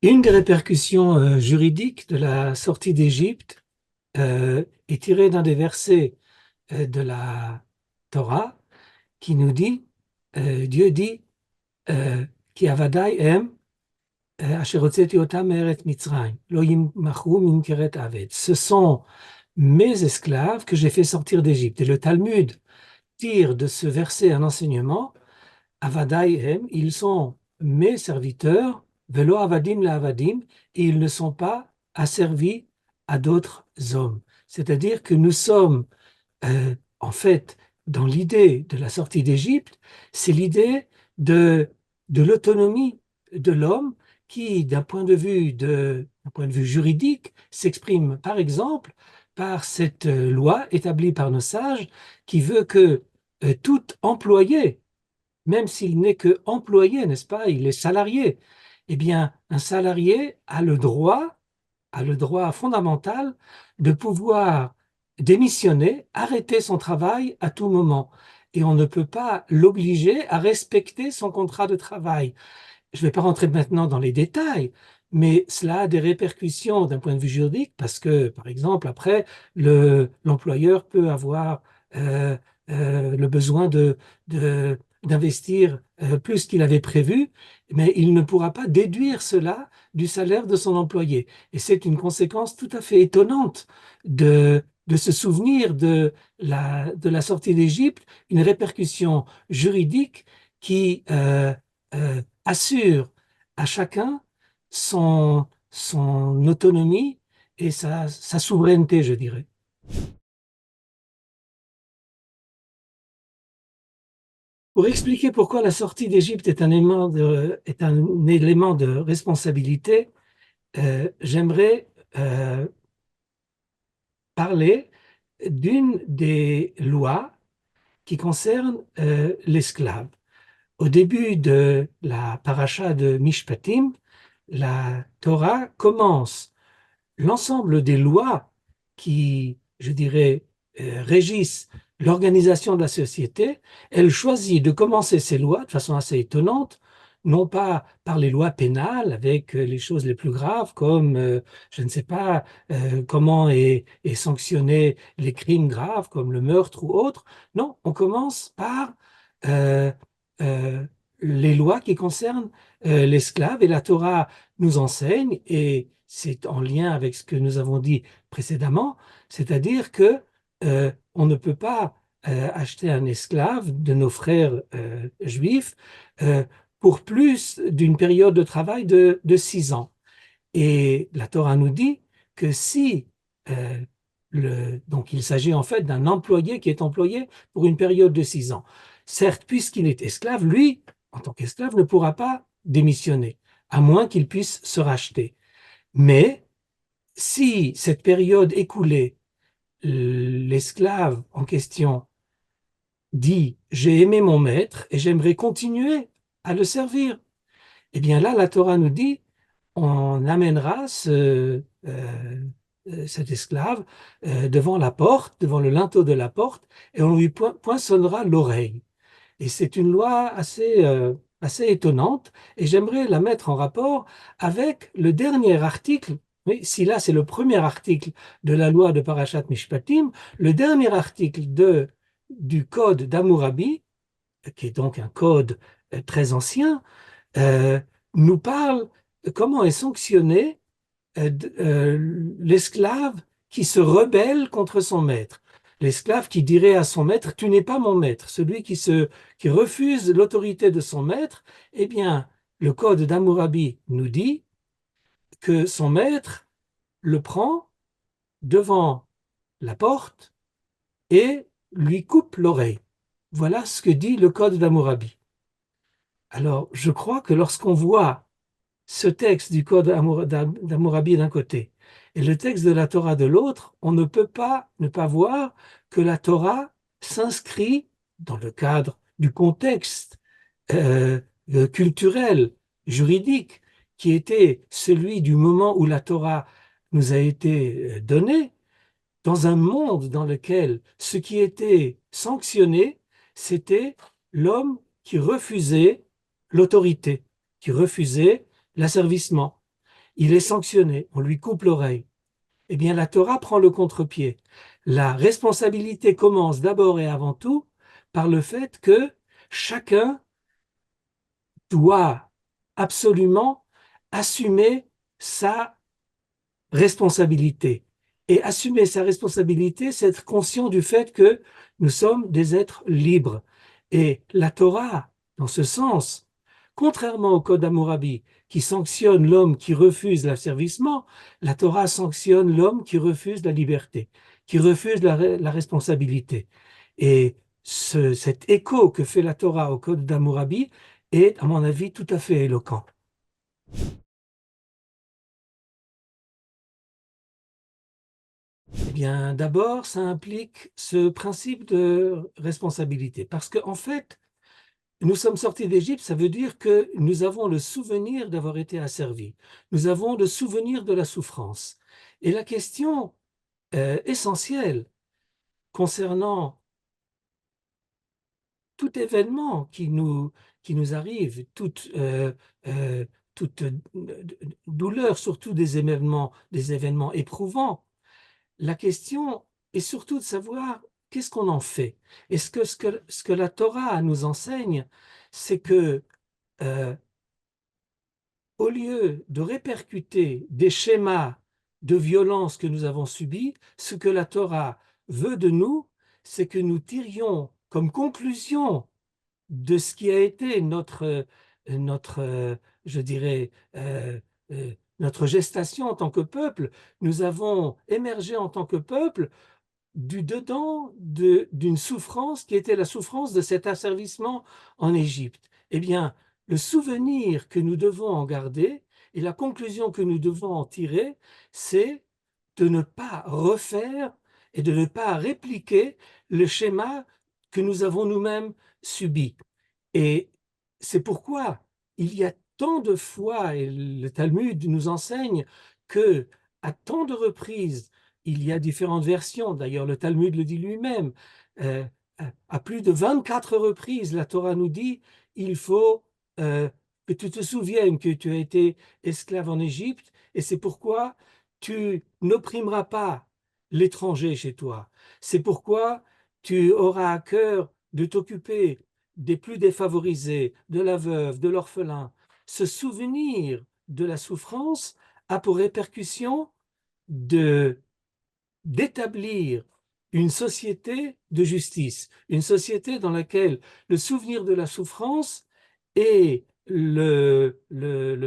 Une des répercussions juridiques de la sortie d'Égypte est tirée d'un des versets de la Torah qui nous dit, Dieu dit, Ki avadai em asher hotzeti otam me'eretz Mitzrayim, lo yimachru min keret aved. Ce sont mes esclaves que j'ai fait sortir d'Égypte. Et le Talmud tire de ce verset un enseignement, avadai em, ils sont mes serviteurs, velo avadim la avadim, et ils ne sont pas asservis à d'autres hommes. C'est-à-dire que nous sommes, en fait, dans l'idée de la sortie d'Égypte, c'est l'idée de l'autonomie de l'homme qui, d'un point de vue juridique, s'exprime par exemple par cette loi établie par nos sages qui veut que tout employé, même s'il n'est que employé, n'est-ce pas, il est salarié, eh bien, un salarié a le droit fondamental de pouvoir démissionner, arrêter son travail à tout moment. Et on ne peut pas l'obliger à respecter son contrat de travail. Je ne vais pas rentrer maintenant dans les détails, mais cela a des répercussions d'un point de vue juridique parce que, par exemple, après, l'employeur peut avoir euh, le besoin d'investir plus qu'il avait prévu, mais il ne pourra pas déduire cela du salaire de son employé. Et c'est une conséquence tout à fait étonnante de se souvenir de la sortie d'Égypte, une répercussion juridique qui assure à chacun son autonomie et sa souveraineté, je dirais. Pour expliquer pourquoi la sortie d'Égypte est un élément de responsabilité, j'aimerais parler d'une des lois qui concerne l'esclave. Au début de la paracha de Mishpatim, la Torah commence l'ensemble des lois qui, je dirais, régissent l'organisation de la société. Elle choisit de commencer ces lois de façon assez étonnante, non pas par les lois pénales avec les choses les plus graves comme, je ne sais pas, comment est sanctionné les crimes graves comme le meurtre ou autre. Non, on commence par euh, euh, les lois qui concernent l'esclave et la Torah nous enseigne, et c'est en lien avec ce que nous avons dit précédemment, c'est-à-dire que on ne peut pas acheter un esclave de nos frères juifs euh, pour plus d'une période de travail de 6 ans. Et la Torah nous dit que si euh, donc il s'agit en fait d'un employé qui est employé pour une période de 6 ans. Certes, puisqu'il est esclave, lui, en tant qu'esclave, ne pourra pas démissionner, à moins qu'il puisse se racheter. Mais si cette période écoulée, l'esclave en question dit j'ai aimé mon maître et j'aimerais continuer à le servir, eh bien là, la Torah nous dit on amènera cet esclave devant la porte, devant le linteau de la porte, et on lui poinçonnera l'oreille. Et c'est une loi assez étonnante, et j'aimerais la mettre en rapport avec le dernier article. Oui, si là c'est le premier article de la loi de Parashat Mishpatim, le dernier article du code d'Hammurabi, qui est donc un code très ancien, euh, nous parle de comment est sanctionné l'esclave qui se rebelle contre son maître. L'esclave qui dirait à son maître, tu n'es pas mon maître. Celui qui refuse l'autorité de son maître, eh bien, le code d'Hammurabi nous dit que son maître le prend devant la porte et lui coupe l'oreille. Voilà ce que dit le code d'Hammurabi. Alors, je crois que lorsqu'on voit ce texte du code d'Hammurabi d'un côté et le texte de la Torah de l'autre, on ne peut pas ne pas voir que la Torah s'inscrit dans le cadre du contexte euh, culturel, juridique, qui était celui du moment où la Torah nous a été donnée, dans un monde dans lequel ce qui était sanctionné, c'était l'homme qui refusait l'autorité, qui refusait l'asservissement. il est sanctionné, on lui coupe l'oreille. Eh bien, la Torah prend le contre-pied. La responsabilité commence d'abord et avant tout par le fait que chacun doit absolument assumer sa responsabilité. Et assumer sa responsabilité, c'est être conscient du fait que nous sommes des êtres libres. Et la Torah, dans ce sens, contrairement au Code Hammurabi, qui sanctionne l'homme qui refuse l'asservissement, la Torah sanctionne l'homme qui refuse la liberté, qui refuse la responsabilité. Et cet écho que fait la Torah au Code d'Hammurabi est, à mon avis, tout à fait éloquent. Eh bien, d'abord, ça implique ce principe de responsabilité. Parce qu'en fait, nous sommes sortis d'Égypte, ça veut dire que nous avons le souvenir d'avoir été asservis. Nous avons le souvenir de la souffrance. Et la question essentielle concernant tout événement qui nous arrive, euh, toute douleur, surtout des événements éprouvants, la question est surtout de savoir qu'est-ce qu'on en fait. Est-ce que ce que la Torah nous enseigne, c'est que euh, au lieu de répercuter des schémas de violence que nous avons subis, ce que la Torah veut de nous, c'est que nous tirions comme conclusion de ce qui a été je dirais, notre gestation en tant que peuple. Nous avons émergé en tant que peuple du dedans d'une souffrance qui était la souffrance de cet asservissement en Égypte. Eh bien, le souvenir que nous devons en garder et la conclusion que nous devons en tirer, c'est de ne pas refaire et de ne pas répliquer le schéma que nous avons nous-mêmes subi. Et c'est pourquoi il y a tant de fois, et le Talmud nous enseigne que à tant de reprises, il y a différentes versions, d'ailleurs le Talmud le dit lui-même, euh, à plus de 24 reprises, la Torah nous dit, il faut euh, que tu te souviennes que tu as été esclave en Égypte, et c'est pourquoi tu n'opprimeras pas l'étranger chez toi. C'est pourquoi tu auras à cœur de t'occuper des plus défavorisés, de la veuve, de l'orphelin. Ce souvenir de la souffrance a pour répercussion de d'établir une société de justice, une société dans laquelle le souvenir de la souffrance est le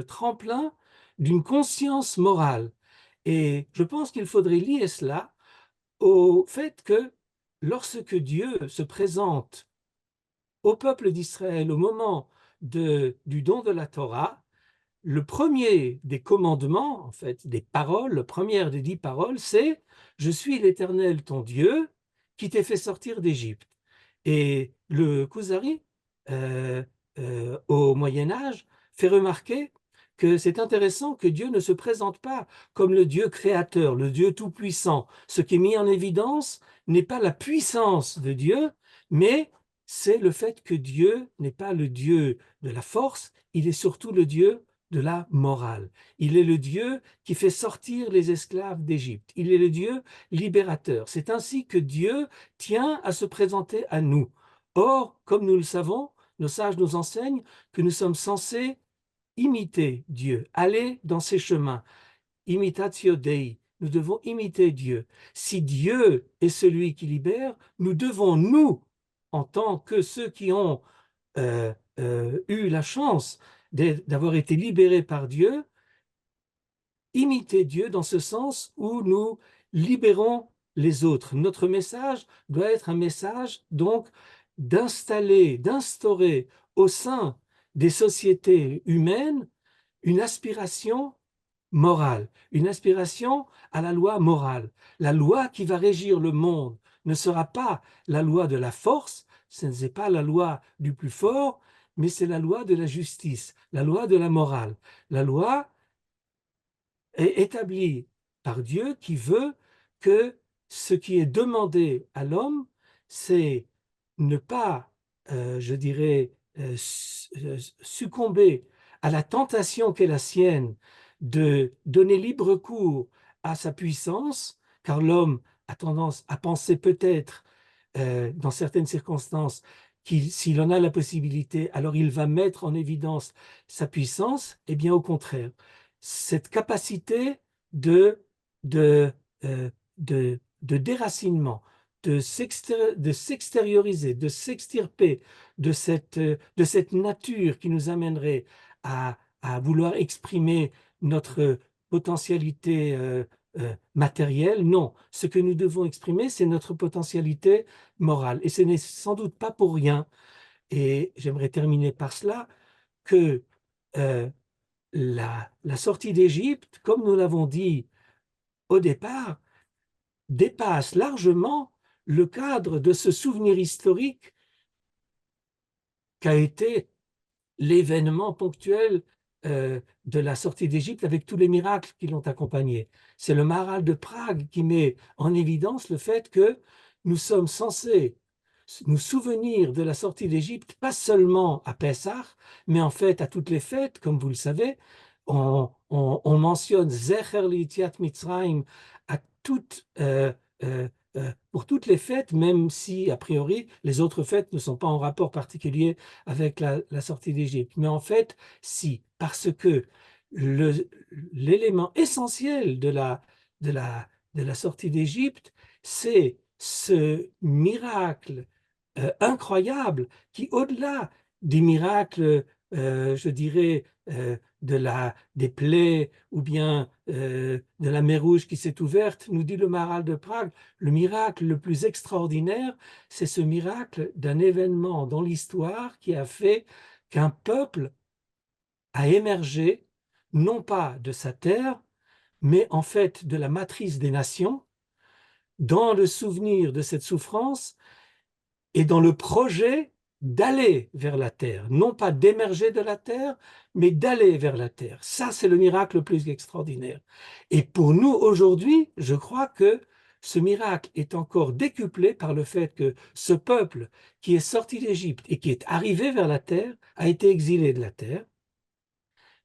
tremplin d'une conscience morale. Et je pense qu'il faudrait lier cela au fait que lorsque Dieu se présente au peuple d'Israël au moment du don de la Torah, le premier des commandements, en fait, des paroles, la première des 10 paroles, c'est Je suis l'Éternel ton Dieu qui t'ai fait sortir d'Égypte. Et le Kuzari, euh, au Moyen Âge, fait remarquer que c'est intéressant que Dieu ne se présente pas comme le Dieu créateur, le Dieu tout-puissant. Ce qui est mis en évidence n'est pas la puissance de Dieu, mais c'est le fait que Dieu n'est pas le Dieu de la force, il est surtout le Dieu de la morale. Il est le Dieu qui fait sortir les esclaves d'Égypte. Il est le Dieu libérateur. C'est ainsi que Dieu tient à se présenter à nous. Or, comme nous le savons, nos sages nous enseignent que nous sommes censés imiter Dieu, aller dans ses chemins. Imitatio Dei. Nous devons imiter Dieu. Si Dieu est celui qui libère, nous devons, nous, en tant que ceux qui ont eu la chance d'avoir été libérés par Dieu, imiter Dieu dans ce sens où nous libérons les autres. Notre message doit être un message donc d'instaurer au sein des sociétés humaines une aspiration morale, une aspiration à la loi morale. La loi qui va régir le monde ne sera pas la loi de la force, ce n'est pas la loi du plus fort, mais c'est la loi de la justice, la loi de la morale. La loi est établie par Dieu qui veut que ce qui est demandé à l'homme, c'est ne pas, je dirais, succomber à la tentation qu'est la sienne de donner libre cours à sa puissance, car l'homme a tendance à penser peut-être, dans certaines circonstances, qu'il, s'il en a la possibilité, alors il va mettre en évidence sa puissance. Eh bien, au contraire, cette capacité de, de, de déracinement, de s'extérioriser, de s'extirper de cette nature qui nous amènerait à vouloir exprimer notre potentialité matérielle. Non, ce que nous devons exprimer, c'est notre potentialité morale. Et ce n'est sans doute pas pour rien, et j'aimerais terminer par cela, que euh, la sortie d'Égypte, comme nous l'avons dit au départ, dépasse largement le cadre de ce souvenir historique qu'a été l'événement ponctuel de la sortie d'Égypte avec tous les miracles qui l'ont accompagné. C'est le Maharal de Prague qui met en évidence le fait que nous sommes censés nous souvenir de la sortie d'Égypte, pas seulement à Pessah, mais en fait à toutes les fêtes, comme vous le savez. On mentionne Zecher L'Yetziat Mitzrayim à toutes, pour toutes les fêtes, même si, a priori, les autres fêtes ne sont pas en rapport particulier avec la sortie d'Égypte. Mais en fait, si, parce que l'élément essentiel de la, de la sortie d'Égypte, c'est ce miracle incroyable qui, au-delà des miracles, je dirais, des plaies ou bien de la mer Rouge qui s'est ouverte, nous dit le Maharal de Prague, le miracle le plus extraordinaire, c'est ce miracle d'un événement dans l'histoire qui a fait qu'un peuple a émergé, non pas de sa terre, mais en fait de la matrice des nations, dans le souvenir de cette souffrance et dans le projet d'aller vers la terre, non pas d'émerger de la terre, mais d'aller vers la terre. Ça, c'est le miracle le plus extraordinaire. Et pour nous, aujourd'hui, je crois que ce miracle est encore décuplé par le fait que ce peuple qui est sorti d'Égypte et qui est arrivé vers la terre a été exilé de la terre.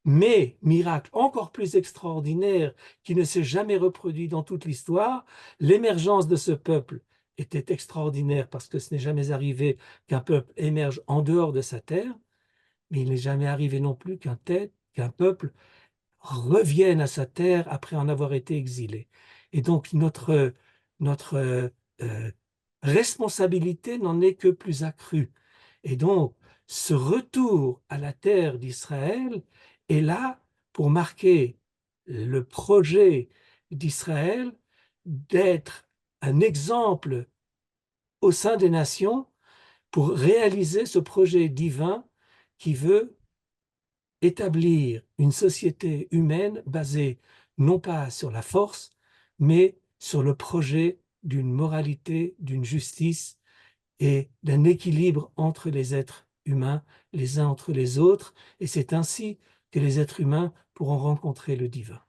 Mais, miracle encore plus extraordinaire qui ne s'est jamais reproduit dans toute l'histoire, l'émergence de ce peuple était extraordinaire parce que ce n'est jamais arrivé qu'un peuple émerge en dehors de sa terre, mais il n'est jamais arrivé non plus qu'un peuple revienne à sa terre après en avoir été exilé. Et donc notre euh, responsabilité n'en est que plus accrue. Et donc ce retour à la terre d'Israël est là pour marquer le projet d'Israël d'être un exemple au sein des nations pour réaliser ce projet divin qui veut établir une société humaine basée non pas sur la force, mais sur le projet d'une moralité, d'une justice et d'un équilibre entre les êtres humains, les uns entre les autres. Et c'est ainsi que les êtres humains pourront rencontrer le divin.